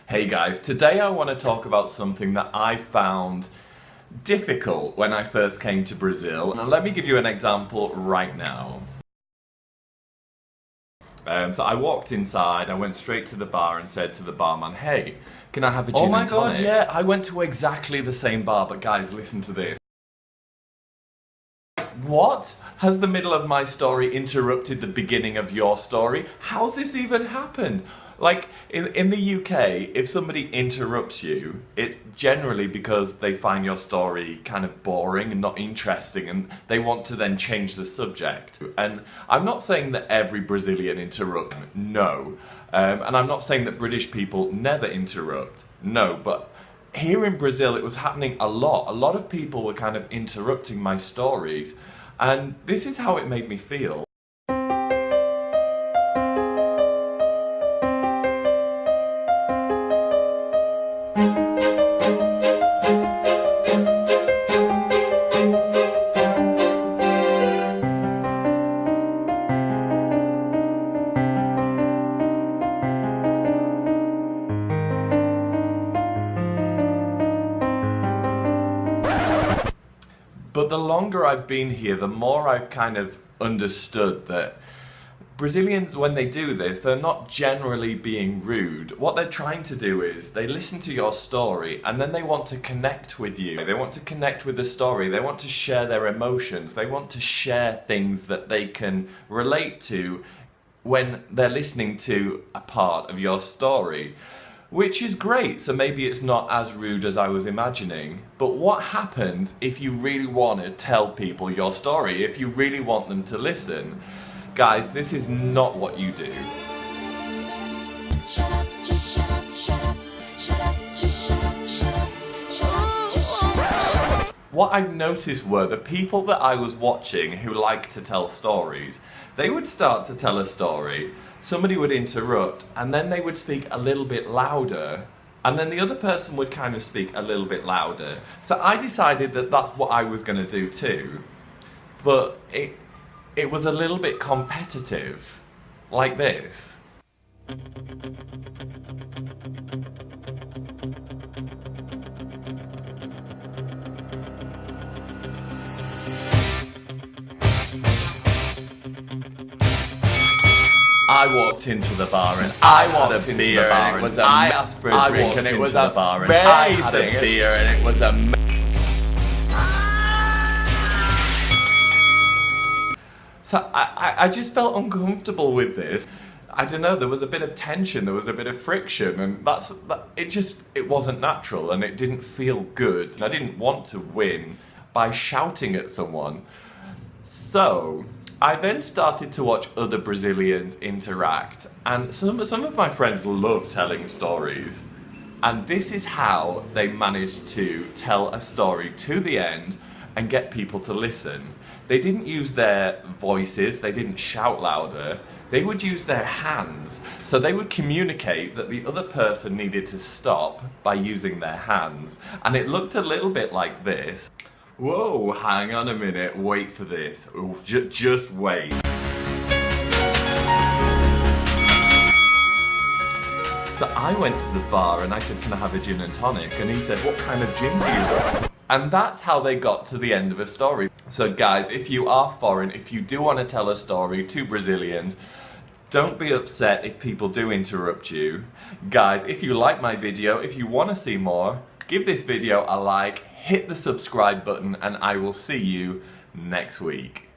Hey guys, today I want to talk about something that I found difficult when I first came to Brazil. Now let me give you an example right now. So I walked inside, I went straight to the bar and said to the barman, hey, can I have a gin and tonic? Oh my god, yeah, I went to exactly the same bar, but guys, listen to this. What? Has the middle of my story interrupted the beginning of your story? How's this even happened? Like, in the UK, if somebody interrupts you, it's generally because they find your story kind of boring and not interesting and they want to then change the subject. And I'm not saying that every Brazilian interrupts, no. And I'm not saying that British people never interrupt, no, but here in Brazil, it was happening a lot. A lot of people were kind of interrupting my stories, and this is how it made me feel. But the longer I've been here, the more I've kind of understood that Brazilians, when they do this, they're not generally being rude. What they're trying to do is they listen to your story and then they want to connect with you. They want to connect with the story. They want to share their emotions. They want to share things that they can relate to when they're listening to a part of your story. Which is great, so maybe it's not as rude as I was imagining. But what happens if you really want to tell people your story, if you really want them to listen? Guys, this is not what you do. Shut up, just shut up, shut up, shut up, just shut up, shut up, shut up, just shut up, shut up. What I noticed were the people that I was watching who like to tell stories, they would start to tell a story, somebody would interrupt, and then they would speak a little bit louder, and then the other person would kind of speak a little bit louder. So I decided that that's what I was going to do too, but it was a little bit competitive, like this. I walked into the bar and I walked into the bar and I asked for a drink and it was amazing. I had a beer and it was amazing. So I just felt uncomfortable with this. I don't know, there was a bit of tension, there was a bit of friction, and it wasn't natural and it didn't feel good. And I didn't want to win by shouting at someone. So I then started to watch other Brazilians interact, and some of my friends love telling stories, and this is how they managed to tell a story to the end and get people to listen. They didn't use their voices, they didn't shout louder, they would use their hands. So they would communicate that the other person needed to stop by using their hands, and it looked a little bit like this. Whoa, hang on a minute, wait for this. Just wait. So I went to the bar and I said, can I have a gin and tonic? And he said, what kind of gin do you want? And that's how they got to the end of a story. So guys, if you are foreign, if you do want to tell a story to Brazilians, don't be upset if people do interrupt you. Guys, if you like my video, if you want to see more, give this video a like, hit the subscribe button, and I will see you next week.